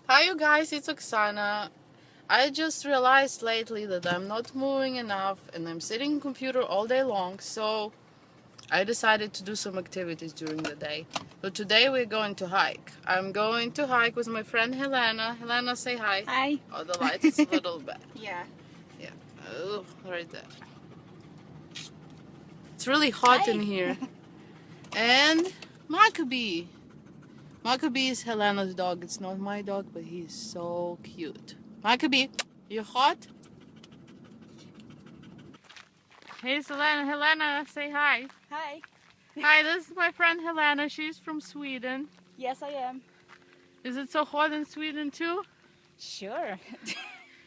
Hi you guys, it's Oksana. I just realized lately that I'm not moving enough and I'm sitting on computer all day long, so I decided to do some activities during the day. So today we're going to hike. I'm going to hike with my friend Helena. Helena, say hi. Hi. Oh, the light is a little bad. Yeah. Yeah. Oh, right there. It's really hot Hi. in here. And Maccabee. Maccabee is Helena's dog. It's not my dog, but he's so cute. Maccabee, you hot? Hey, Helena, say hi. Hi. Hi, this is my friend Helena. She's from Sweden. Yes, I am. Is it so hot in Sweden too? Sure.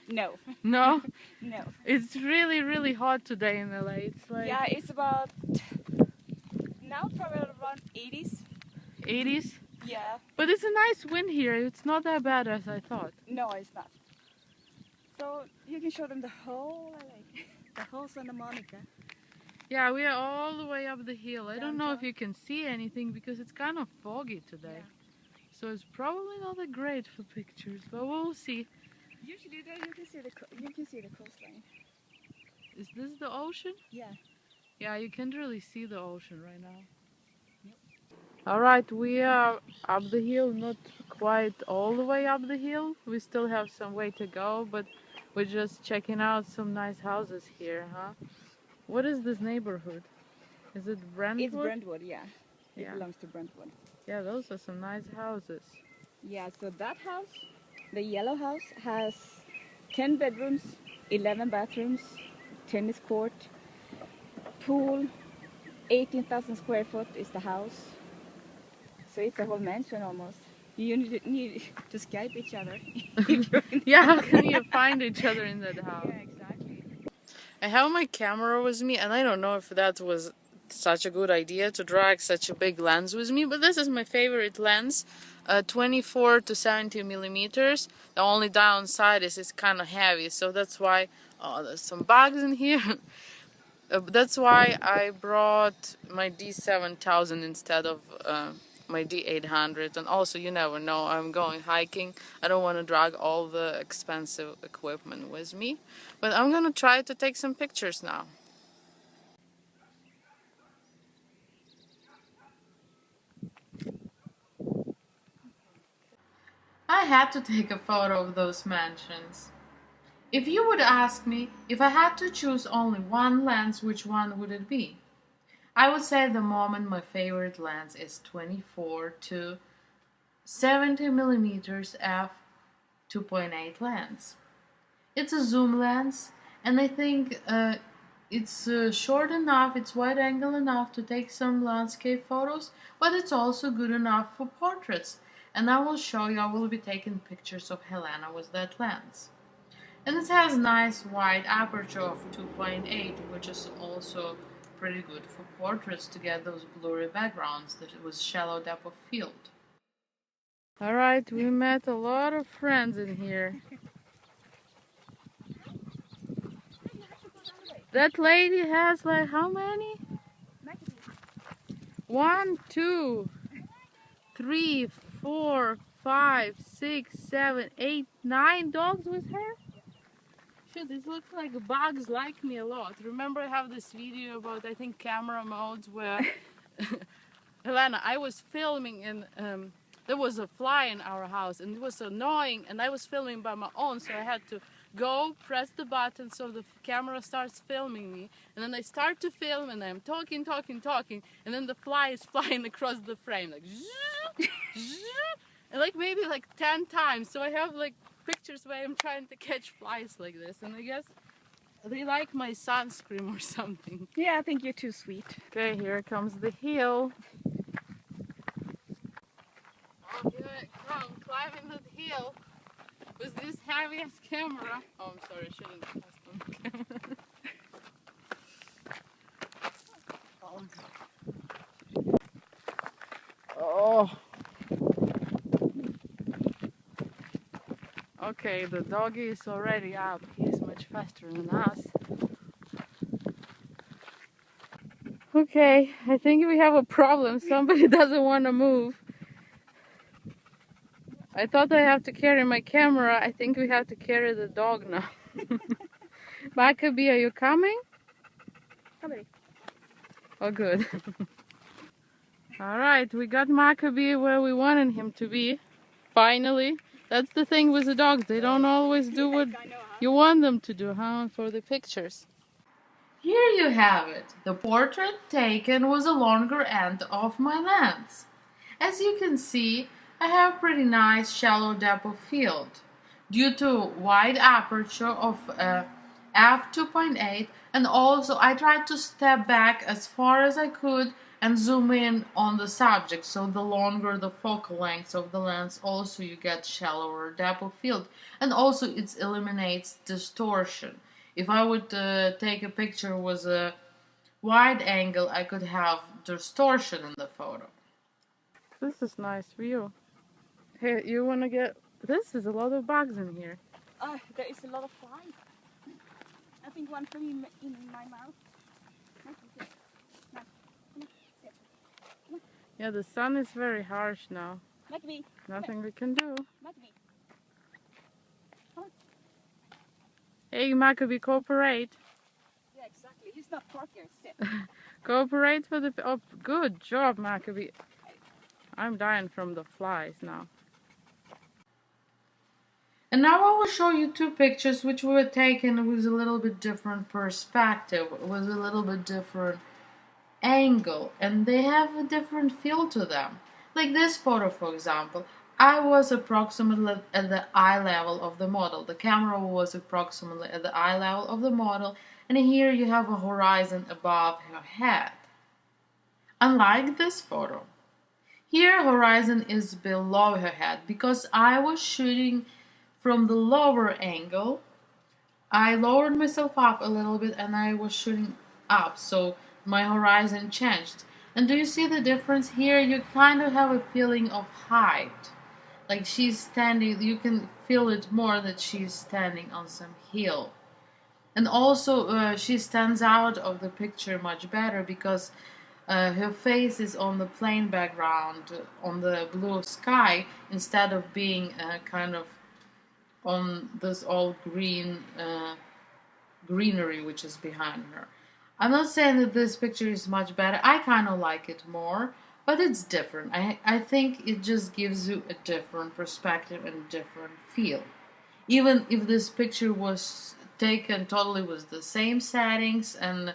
No. No? No. It's really, really hot today in LA. It's like Yeah, it's about now probably around 80s. 80s. Yeah. But it's a nice wind here. It's not that bad as I thought. No, it's not. So you can show them the whole the whole Santa Monica. Yeah, we are all the way up the hill. I don't know if Downtown. you can see anything because it's kind of foggy today. Yeah. So it's probably not that great for pictures, but we'll see. Usually there you can see the coastline. Is this the ocean? Yeah. Yeah, you can't really see the ocean right now. Yep. Alright, we are up the hill, not quite all the way up the hill. We still have some way to go, but we're just checking out some nice houses here, huh? What is this neighborhood? Is it Brentwood? It's Brentwood, yeah. It Yeah. belongs to Brentwood. Yeah, those are some nice houses. Yeah, so that house, the yellow house, has 10 bedrooms, 11 bathrooms, tennis court, pool, 18,000 square foot is the house. So it's a whole mansion almost. You need to Skype each other. Yeah, how can you find each other in that house? Yeah, exactly. I have my camera with me, and I don't know if that was such a good idea to drag such a big lens with me, but this is my favorite lens, 24 to 70 millimeters. The only downside is it's kind of heavy, so that's why there's some bugs in here. That's why I brought my D7000 instead of my D800. And also, you never know, I'm going hiking. I don't want to drag all the expensive equipment with me. But I'm gonna try to take some pictures now. I had to take a photo of those mansions. If you would ask me if I had to choose only one lens, which one would it be? I would say at the moment my favorite lens is 24 to 70 millimeters f 2.8 lens. It's a zoom lens, and I think it's short enough, it's wide angle enough to take some landscape photos, but it's also good enough for portraits. And I will show you, I will be taking pictures of Helena with that lens. And it has nice wide aperture of 2.8, which is also pretty good for portraits to get those blurry backgrounds that it was shallow depth of field. Alright, we met a lot of friends in here. That lady has like how many? 1, 2, 3, 4, 5, 6, 7, 8, 9 dogs with her? Shit, this looks like bugs like me a lot. Remember I have this video about, I think, camera modes where Helena, I was filming and there was a fly in our house and it was annoying and I was filming by my own, so I had to go press the button so the camera starts filming me, and then I start to film and I'm talking and then the fly is flying across the frame like and like maybe like 10 times. So I have like pictures where I'm trying to catch flies like this, and I guess they like my sunscreen or something. Yeah, I think you're too sweet. Okay, here comes the hill. Oh, here I come, climbing the hill with this heavy ass camera. Oh, I'm sorry, I shouldn't have pressed on the camera. Oh. Okay, the doggy is already up. He's much faster than us. Okay, I think we have a problem. Somebody doesn't want to move. I thought I have to carry my camera. I think we have to carry the dog now. Maccabee, are you coming? Come here. Oh, good. Alright, we got Maccabee where we wanted him to be. Finally. That's the thing with the dogs. They don't always do what you want them to do, huh? For the pictures. Here you have it. The portrait taken with the longer end of my lens. As you can see, I have pretty nice shallow depth of field due to wide aperture of f2.8, and also I tried to step back as far as I could and zoom in on the subject, so the longer the focal length of the lens, also you get shallower depth of field, and also it eliminates distortion. If I would take a picture with a wide angle, I could have distortion in the photo. This is nice view. Hey, you wanna get... This is a lot of bugs in here. There is a lot of flies. I think one flew in my mouth. Yeah, the sun is very harsh now. Maccabee. Nothing we can do. Maccabee. Hey, Maccabee, cooperate. Yeah, exactly. He's not talking. Sit. Cooperate for the... Oh, good job, Maccabee. I'm dying from the flies now. And now I will show you two pictures which were taken with a little bit different perspective, with a little bit different angle, and they have a different feel to them. Like this photo, for example, I was approximately at the eye level of the model. The camera was approximately at the eye level of the model, and here you have a horizon above her head. Unlike this photo, here horizon is below her head because I was shooting from the lower angle. I lowered myself up a little bit and I was shooting up, so my horizon changed. And do you see the difference here? You kind of have a feeling of height. Like she's standing, you can feel it more that she's standing on some hill. And also she stands out of the picture much better because her face is on the plain background, on the blue sky, instead of being kind of on this all green greenery which is behind her. I'm not saying that this picture is much better. I kind of like it more, but it's different. I think it just gives you a different perspective and a different feel. Even if this picture was taken totally with the same settings and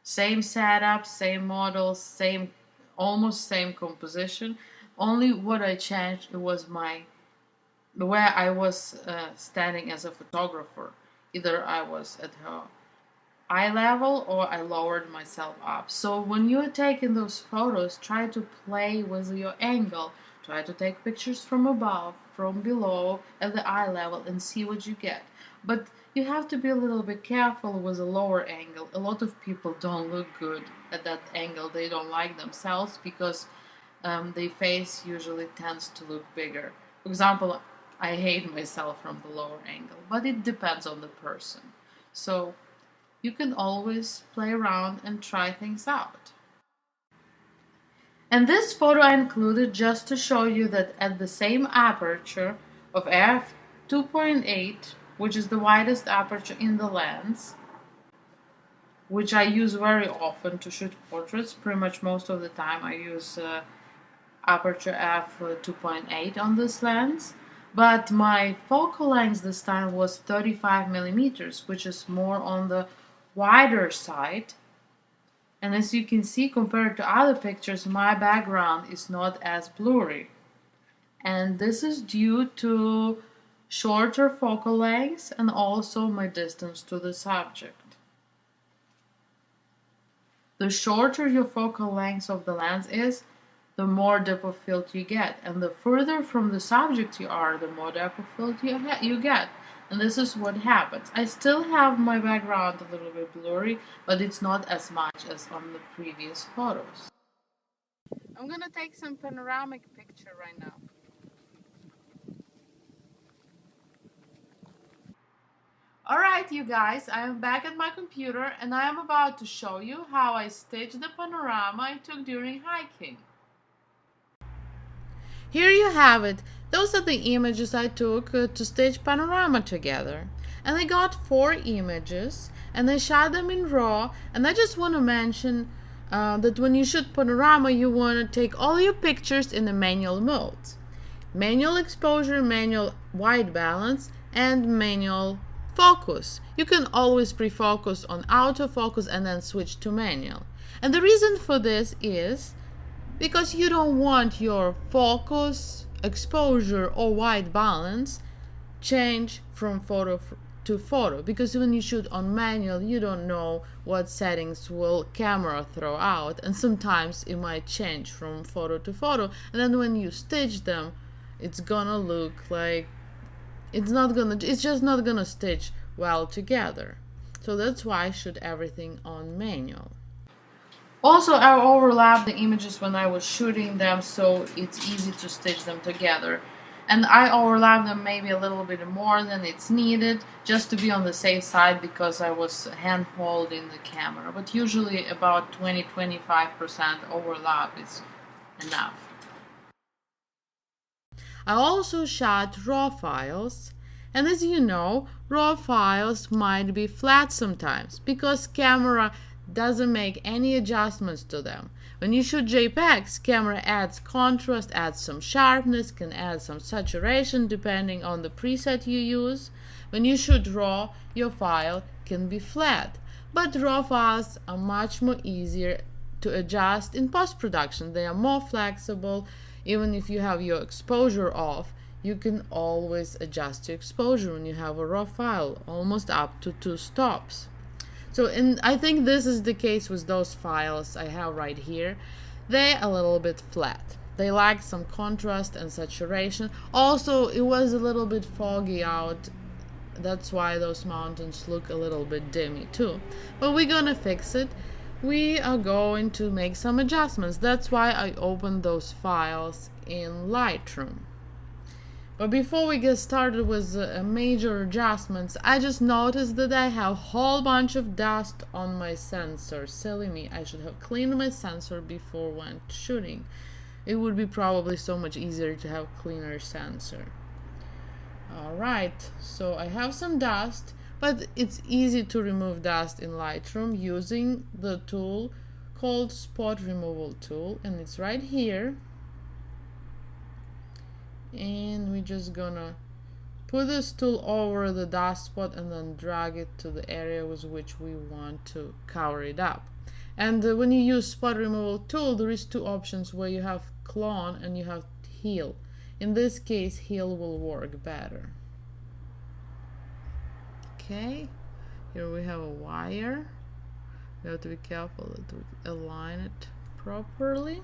same setup, same model, same, almost same composition, only what I changed was where I was standing as a photographer. Either I was at her eye level or I lowered myself up. So when you're taking those photos, try to play with your angle. Try to take pictures from above, from below, at the eye level, and see what you get. But you have to be a little bit careful with a lower angle. A lot of people don't look good at that angle. They don't like themselves because their face usually tends to look bigger. For example, I hate myself from the lower angle, but it depends on the person. So you can always play around and try things out. And this photo I included just to show you that at the same aperture of f2.8, which is the widest aperture in the lens, which I use very often to shoot portraits, pretty much most of the time I use aperture f2.8 on this lens. But my focal length this time was 35 millimeters, which is more on the wider side. And as you can see, compared to other pictures, my background is not as blurry. And this is due to shorter focal lengths and also my distance to the subject. The shorter your focal length of the lens is, the more depth of field you get. And the further from the subject you are, the more depth of field you get. And this is what happens. I still have my background a little bit blurry, but it's not as much as on the previous photos. I'm gonna take some panoramic picture right now. Alright you guys, I am back at my computer and I am about to show you how I staged the panorama I took during hiking. Here you have it. Those are the images I took to stitch Panorama together. And I got 4 images and I shot them in RAW. And I just want to mention that when you shoot Panorama, you want to take all your pictures in the manual mode. Manual exposure, manual white balance, and manual focus. You can always pre-focus on autofocus and then switch to manual. And the reason for this is because you don't want your focus, exposure, or white balance change from photo to photo, because when you shoot on manual you don't know what settings will camera throw out, and sometimes it might change from photo to photo, and then when you stitch them it's gonna look like it's just not gonna stitch well together. So that's why I shoot everything on manual. Also, I overlapped the images when I was shooting them, so it's easy to stitch them together. And I overlapped them maybe a little bit more than it's needed, just to be on the safe side, because I was hand holding the camera. But usually about 20-25% overlap is enough. I also shot RAW files, and as you know, RAW files might be flat sometimes because camera doesn't make any adjustments to them. When you shoot JPEGs, camera adds contrast, adds some sharpness, can add some saturation depending on the preset you use. When you shoot RAW, your file can be flat, but RAW files are much more easier to adjust in post-production. They are more flexible. Even if you have your exposure off, you can always adjust your exposure when you have a RAW file, almost up to 2 stops. So I think this is the case with those files I have right here. They're a little bit flat. They lack some contrast and saturation. Also, it was a little bit foggy out. That's why those mountains look a little bit dimmy too. But we're gonna fix it. We are going to make some adjustments. That's why I opened those files in Lightroom. But before we get started with major adjustments, I just noticed that I have a whole bunch of dust on my sensor. Silly me, I should have cleaned my sensor before went shooting. It would be probably so much easier to have cleaner sensor. Alright, so I have some dust, but it's easy to remove dust in Lightroom using the tool called Spot Removal Tool, and it's right here. And we're just gonna put this tool over the dust spot and then drag it to the area with which we want to cover it up. And when you use spot removal tool, there is 2 options where you have clone and you have heal. In this case, heal will work better. Okay, here we have a wire. We have to be careful that we align it properly.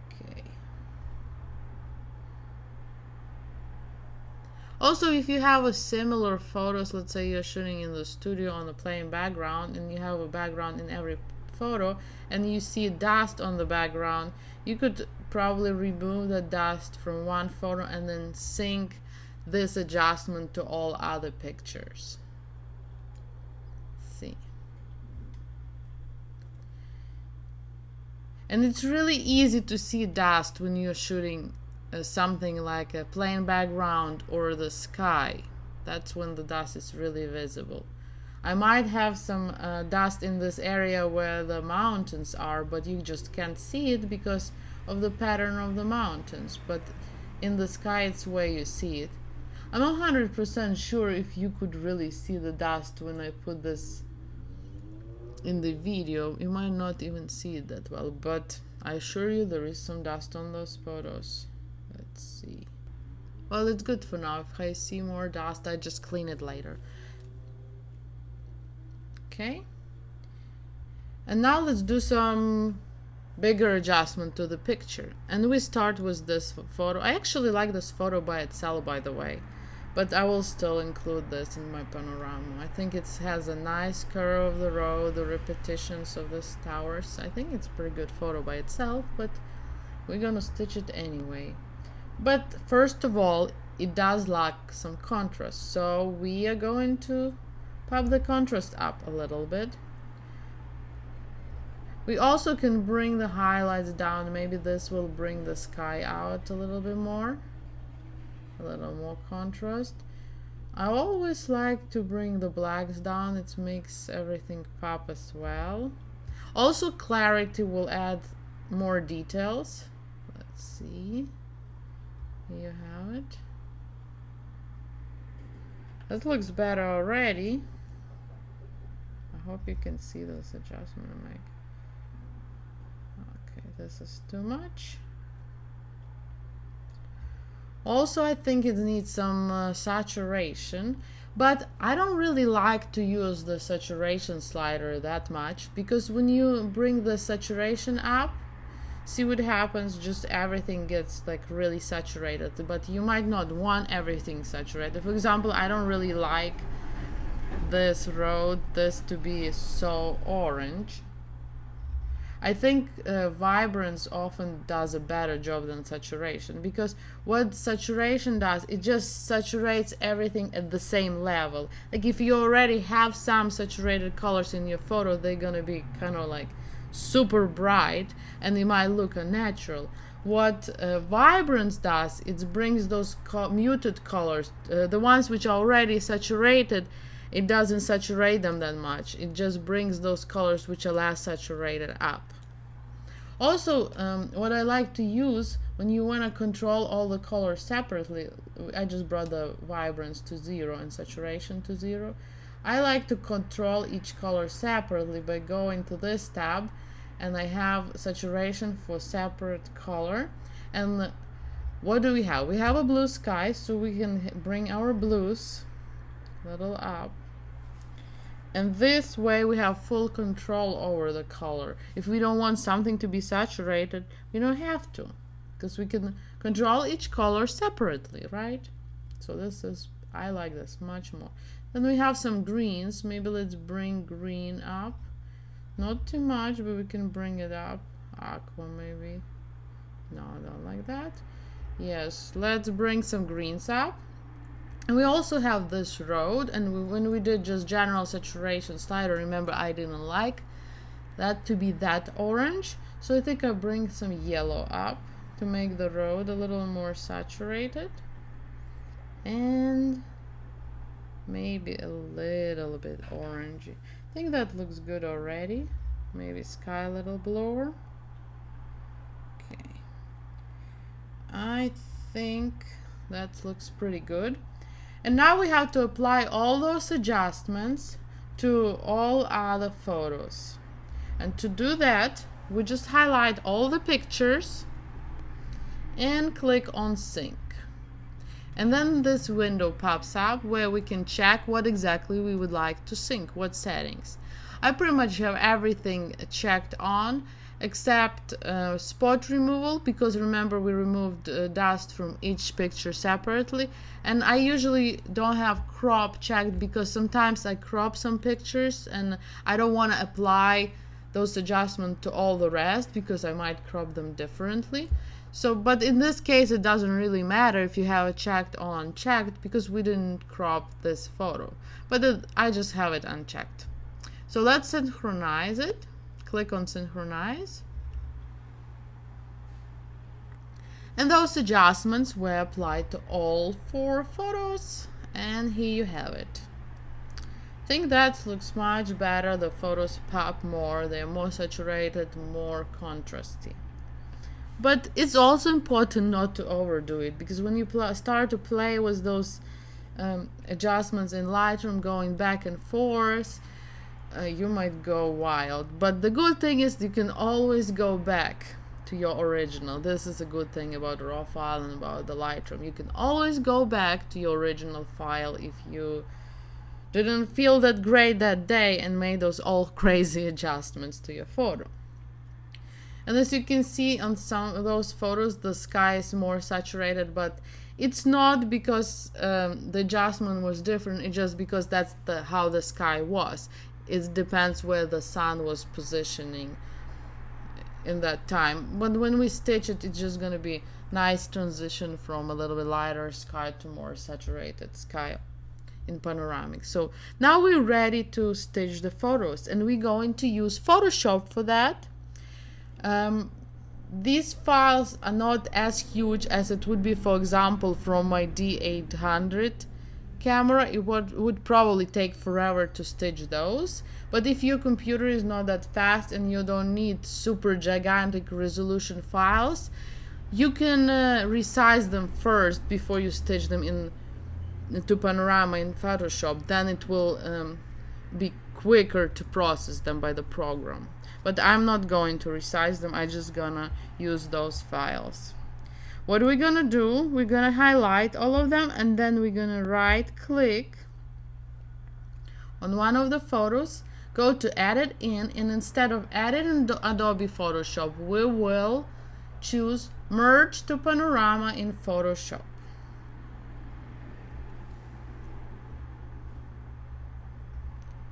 Okay. Also, if you have a similar photos, let's say you're shooting in the studio on a plain background and you have a background in every photo and you see dust on the background, you could probably remove the dust from one photo and then sync this adjustment to all other pictures. See. And it's really easy to see dust when you're shooting something like a plain background or the sky. That's when the dust is really visible. I might have some dust in this area where the mountains are, but you just can't see it because of the pattern of the mountains. But in the sky, it's where you see it. I'm 100% sure if you could really see the dust when I put this in the video, you might not even see it that well, but I assure you there is some dust on those photos. Let's see. Well, it's good for now. If I see more dust, I just clean it later. Okay. And now let's do some bigger adjustment to the picture. And we start with this photo. I actually like this photo by itself, by the way, but I will still include this in my panorama. I think it has a nice curve of the road, the repetitions of these towers. I think it's a pretty good photo by itself, but we're gonna stitch it anyway. But first of all, it does lack some contrast, so we are going to pop the contrast up a little bit. We also can bring the highlights down. Maybe this will bring the sky out a little bit more. A little more contrast. I always like to bring the blacks down. It makes everything pop as well. Also, clarity will add more details. Let's see. Here you have it. That looks better already. I hope you can see this adjustment I make. Okay, this is too much. Also, I think it needs some saturation, but I don't really like to use the saturation slider that much, because when you bring the saturation up, see what happens, just everything gets like really saturated, but you might not want everything saturated. For example, I don't really like this road, this to be so orange. I think vibrance often does a better job than saturation, because what saturation does, it just saturates everything at the same level. Like if you already have some saturated colors in your photo, they're gonna be kind of like super bright and they might look unnatural. What vibrance does, it brings those muted colors, the ones which are already saturated. It doesn't saturate them that much. It just brings those colors which are less saturated up. Also, what I like to use when you want to control all the colors separately, I just brought the vibrance to 0 and saturation to 0. I like to control each color separately by going to this tab, and I have saturation for separate color. And what do we have? We have a blue sky, so we can bring our blues a little up. And this way we have full control over the color. If we don't want something to be saturated, we don't have to, because we can control each color separately, right? So this is, I like this much more. Then we have some greens. Maybe let's bring green up. Not too much, but we can bring it up. Aqua maybe. No, I don't like that. Yes, let's bring some greens up. And we also have this road, and when we did just general saturation slider, remember I didn't like that to be that orange, so I think I bring some yellow up to make the road a little more saturated, and maybe a little bit orangey. I think that looks good already. Maybe sky a little bluer. Okay, I think that looks pretty good. And now we have to apply all those adjustments to all other photos. And to do that, we just highlight all the pictures and click on sync. And then this window pops up where we can check what exactly we would like to sync, what settings. I pretty much have everything checked on except spot removal, because remember we removed dust from each picture separately, and I usually don't have crop checked because sometimes I crop some pictures and I don't want to apply those adjustments to all the rest because I might crop them differently. So, but in this case it doesn't really matter if you have it checked or unchecked, because we didn't crop this photo, but I just have it unchecked. So let's synchronize it. Click on synchronize, and those adjustments were applied to all 4 photos, and here you have it. I think that looks much better. The photos pop more, they're more saturated, more contrasty. But it's also important not to overdo it, because when you start to play with those adjustments in Lightroom, going back and forth, you might go wild. But the good thing is you can always go back to your original. This is a good thing about the raw file and about the Lightroom. You can always go back to your original file if you didn't feel that great that day and made those all crazy adjustments to your photo. And as you can see on some of those photos, the sky is more saturated, but it's not because the adjustment was different. It's just because that's how the sky was. It depends where the sun was positioning in that time. But when we stitch it, it's just going to be nice transition from a little bit lighter sky to more saturated sky in panoramic. So now we're ready to stitch the photos, and we're going to use Photoshop for that. These files are not as huge as it would be, for example, from my D800 camera. It would probably take forever to stitch those. But if your computer is not that fast and you don't need super gigantic resolution files, you can resize them first before you stitch them to Panorama in Photoshop. Then it will be quicker to process them by the program. But I'm not going to resize them. I'm just gonna use those files. What we're gonna do, we're gonna highlight all of them, and then we're gonna right click on one of the photos, go to edit in, and instead of edit in Adobe Photoshop, we will choose merge to Panorama in Photoshop.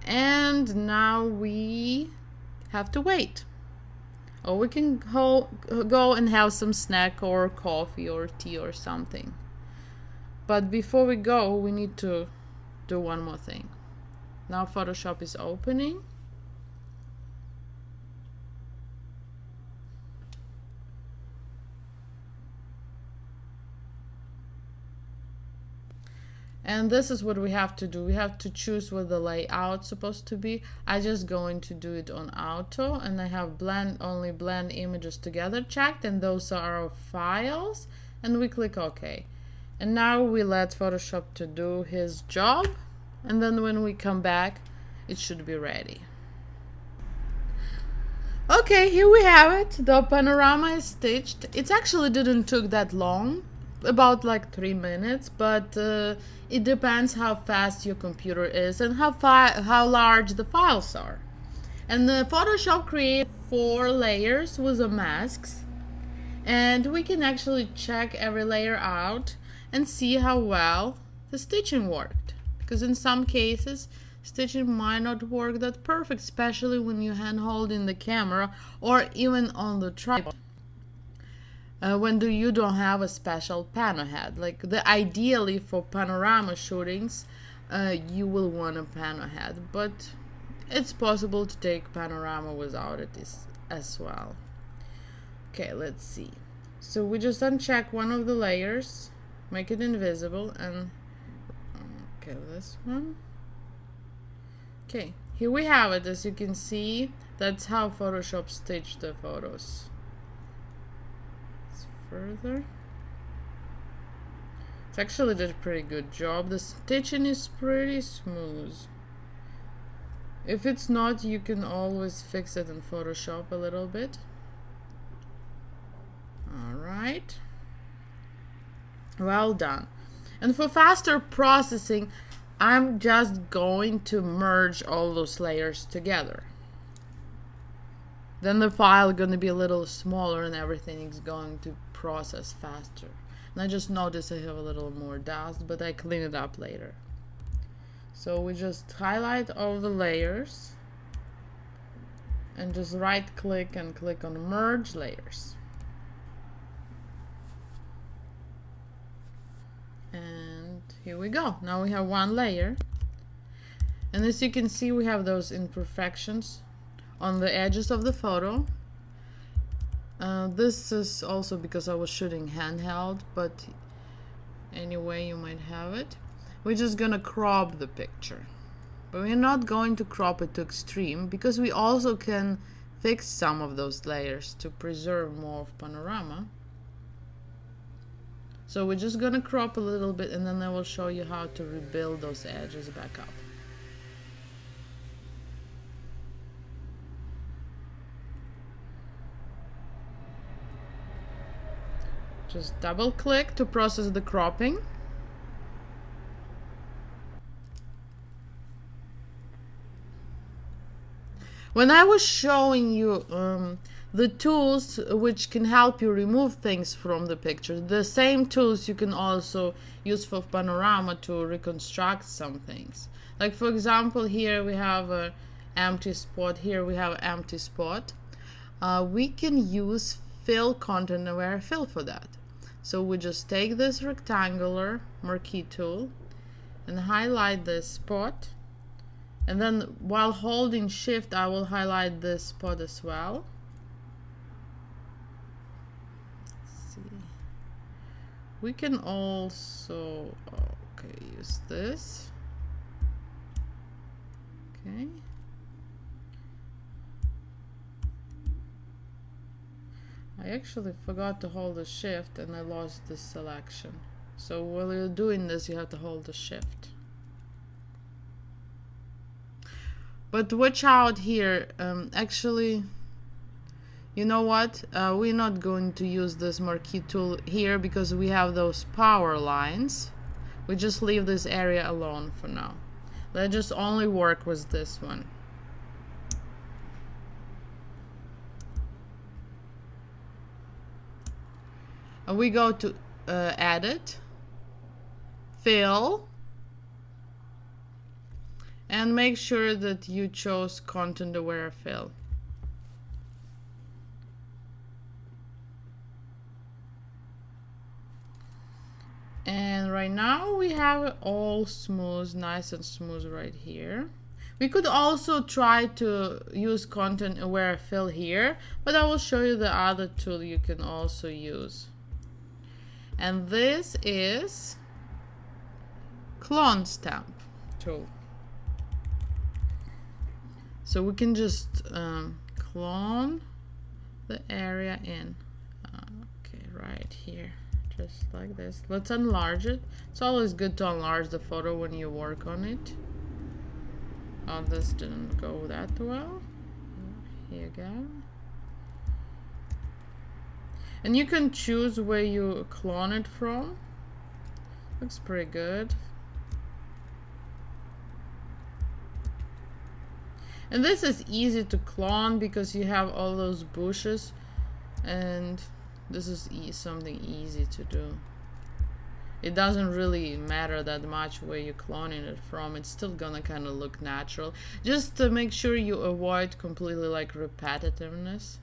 And now we have to wait. Or we can go and have some snack or coffee or tea or something. But before we go, we need to do one more thing. Now Photoshop is opening. And this is what we have to do. We have to choose what the layout's supposed to be. I'm just going to do it on auto, and I have only blend images together checked, and those are our files, and we click OK. And now we let Photoshop to do his job, and then when we come back, it should be ready. Okay, here we have it. The panorama is stitched. It actually didn't took that long, about like 3 minutes, but it depends how fast your computer is and how large the files are. And the Photoshop created 4 layers with the masks, and we can actually check every layer out and see how well the stitching worked, because in some cases stitching might not work that perfect, especially when you hand holding the camera or even on the tripod. When you don't have a special pano head. Like ideally for panorama shootings, you will want a pano head, but it's possible to take panorama without it as well. Okay, let's see. So we just uncheck one of the layers, make it invisible, and okay, this one. Okay, here we have it. As you can see, that's how Photoshop stitched the photos. Further, it's actually did a pretty good job. The stitching is pretty smooth. If it's not, you can always fix it in Photoshop a little bit. Alright, well done. And for faster processing, I'm just going to merge all those layers together. Then the file is going to be a little smaller and everything is going to process faster. And I just noticed I have a little more dust, but I clean it up later. So we just highlight all the layers and just right click and click on merge layers. And here we go. Now we have one layer. And as you can see, we have those imperfections on the edges of the photo. This is also because I was shooting handheld, but anyway, you might have it. We're just gonna crop the picture, but we're not going to crop it to extreme, because we also can fix some of those layers to preserve more of panorama. So we're just gonna crop a little bit, and then I will show you how to rebuild those edges back up. Just double click to process the cropping. When I was showing you the tools which can help you remove things from the picture, the same tools you can also use for panorama to reconstruct some things. Like for example, here we have an empty spot, here we have an empty spot. We can use fill content aware fill for that. So we just take this rectangular marquee tool and highlight this spot, and then while holding shift I will highlight this spot as well, We can also, okay, use this. Okay. I actually forgot to hold the shift and I lost this selection. So while you're doing this, you have to hold the shift. But watch out here. Actually, you know what? We're not going to use this marquee tool here because we have those power lines. We just leave this area alone for now. Let's just only work with this one. And we go to Edit, Fill, and make sure that you chose Content Aware Fill. And right now we have it all smooth, nice and smooth right here. We could also try to use Content Aware Fill here, but I will show you the other tool you can also use. And this is Clone Stamp tool. So we can just clone the area in. Okay, right here. Just like this. Let's enlarge it. It's always good to enlarge the photo when you work on it. Oh, this didn't go that well. Here you go. And you can choose where you clone it from. Looks pretty good. And this is easy to clone because you have all those bushes, and this is something easy to do. It doesn't really matter that much where you're cloning it from. It's still gonna kind of look natural. Just to make sure you avoid completely like repetitiveness,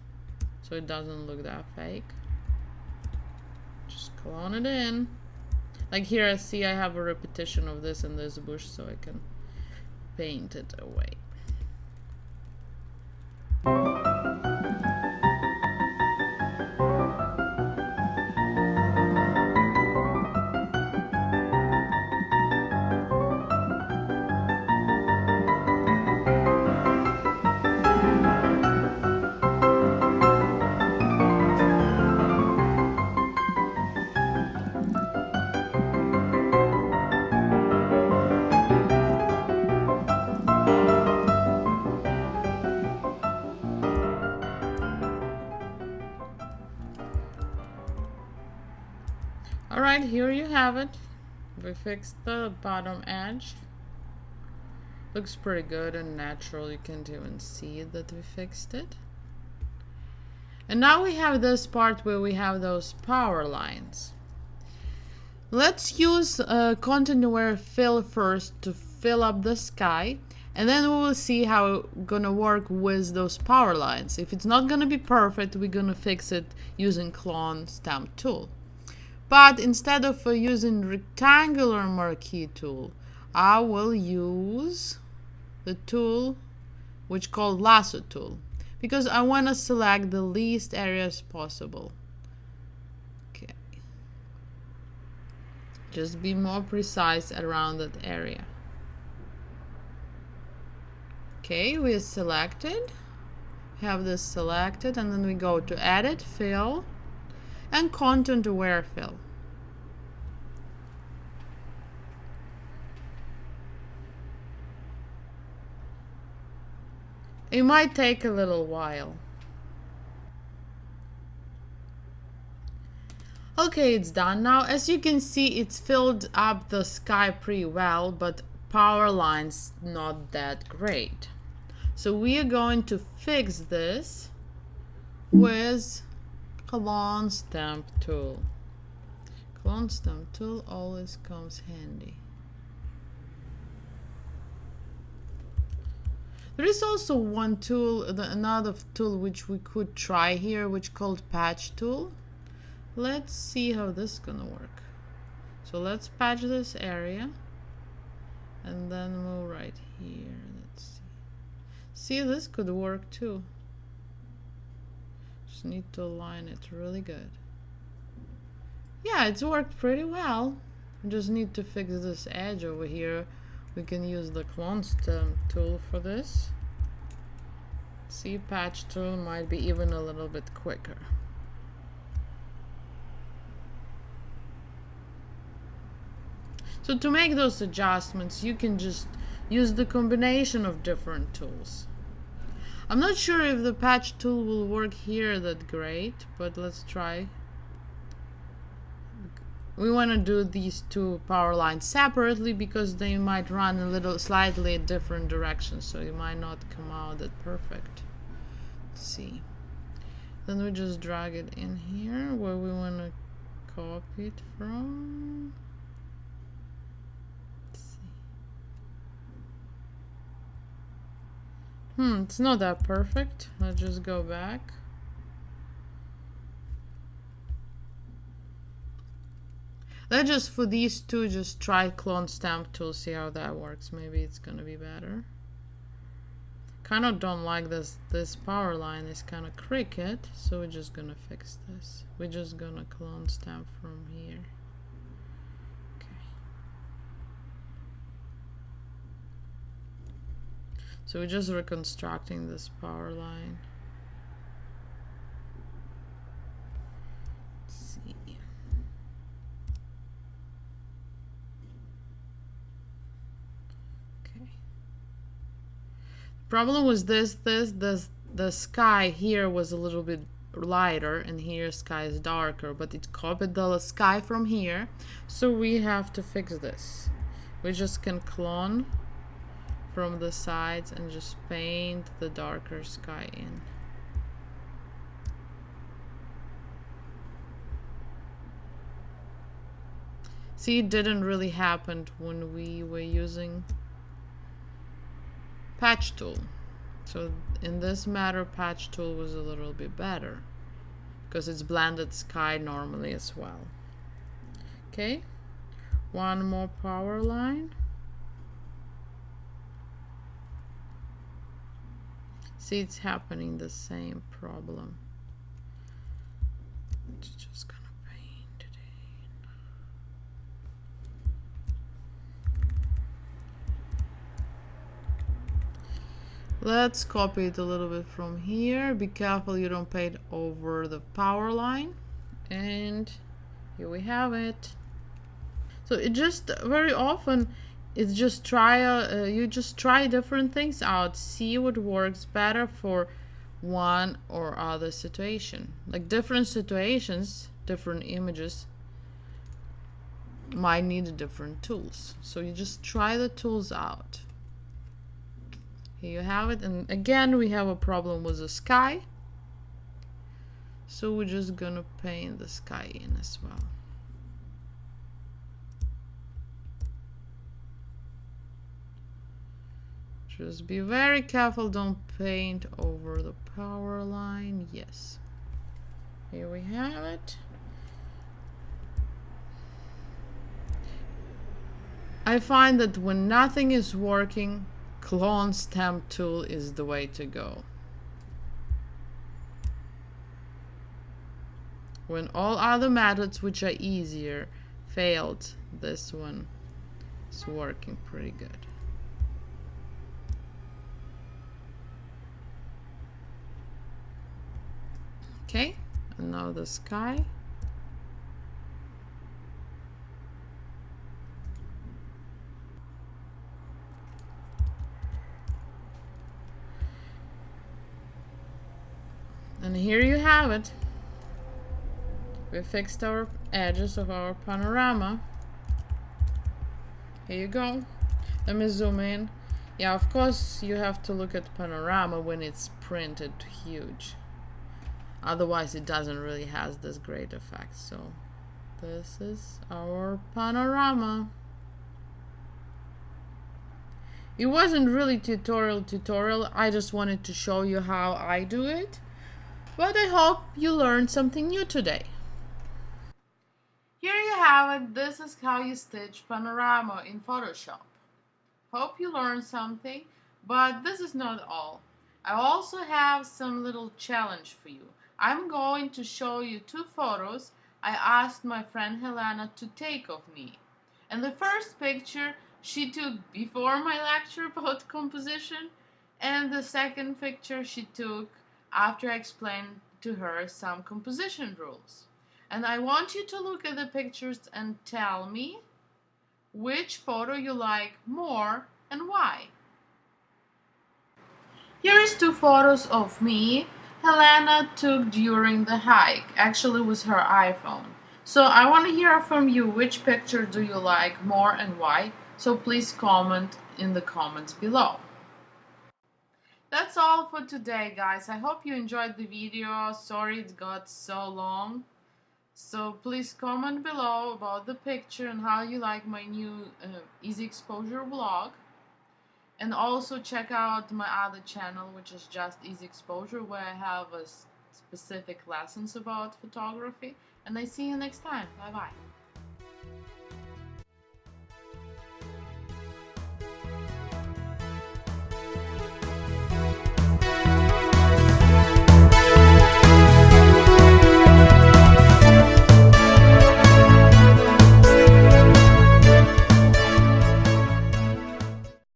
so it doesn't look that fake. Just clone it in. Like here I see I have a repetition of this in this bush, so I can paint it away. Alright, here you have it. We fixed the bottom edge. Looks pretty good and natural. You can't even see that we fixed it. And now we have this part where we have those power lines. Let's use Content Aware Fill first to fill up the sky, and then we will see how it's gonna work with those power lines. If it's not gonna be perfect, we're gonna fix it using Clone Stamp tool. But instead of using rectangular marquee tool, I will use the tool which called Lasso Tool, because I want to select the least areas possible. Okay. Just be more precise around that area. Okay, we selected. Have this selected, and then we go to Edit, Fill, and Content Aware Fill. It might take a little while. Okay, it's done now. As you can see, it's filled up the sky pretty well, but power lines not that great. So we are going to fix this with Clone Stamp tool. Clone Stamp tool always comes handy. There is also one tool, another tool which we could try here, which is called Patch tool. Let's see how this is gonna work. So let's patch this area and then move right here. Let's see. See, this could work too. Just need to align it really good. Yeah, it's worked pretty well. I just need to fix this edge over here. We can use the clone stamp tool for this. See, patch tool might be even a little bit quicker. So to make those adjustments, you can just use the combination of different tools. I'm not sure if the patch tool will work here that great, but let's try. We want to do these two power lines separately because they might run a little slightly different directions, so it might not come out that perfect. Let's see. Then we just drag it in here where we want to copy it from. It's not that perfect. Let's just go back. Let's just, for these two, just try clone stamp tool, see how that works. Maybe it's gonna be better. Kind of don't like this power line is kind of crooked, so we're just gonna fix this. We're just gonna clone stamp from here. So we're just reconstructing this power line. Let's see. Okay. Problem was the sky here was a little bit lighter and here sky is darker, but it copied the sky from here. So we have to fix this. We just can clone from the sides and just paint the darker sky in. See, it didn't really happen when we were using patch tool. So in this matter, patch tool was a little bit better because it's blended sky normally as well. Okay, one more power line. See, it's happening the same problem. It's just gonna paint it in. Let's copy it a little bit from here. Be careful you don't paint over the power line. And here we have it. So it just very often it's just you just try different things out, see what works better for one or other situation. Like different situations, different images might need different tools. So you just try the tools out. Here you have it. And again, we have a problem with the sky. So we're just gonna paint the sky in as well. Just be very careful, don't paint over the power line. Yes. Here we have it. I find that when nothing is working, clone stamp tool is the way to go. When all other methods which are easier failed, this one is working pretty good. Okay, and now the sky. And here you have it. We fixed our edges of our panorama. Here you go. Let me zoom in. Yeah, of course you have to look at panorama when it's printed huge. Otherwise it doesn't really have this great effect. So this is our panorama. It wasn't really tutorial. I just wanted to show you how I do it. But I hope you learned something new today. Here you have it. This is how you stitch Panorama in Photoshop. Hope you learned something, but this is not all. I also have some little challenge for you. I'm going to show you two photos. I asked my friend Helena to take of me. And the first picture she took before my lecture about composition, and the second picture she took after I explained to her some composition rules. And I want you to look at the pictures and tell me which photo you like more and why. Here is two photos of me Helena took during the hike, actually with her iPhone. So I want to hear from you which picture do you like more and why, so please comment in the comments below. That's all for today, guys. I hope you enjoyed the video. Sorry it got so long. So please comment below about the picture and how you like my new easy exposure vlog. And also check out my other channel, which is just Easy Exposure, where I have specific lessons about photography. And I see you next time. Bye bye.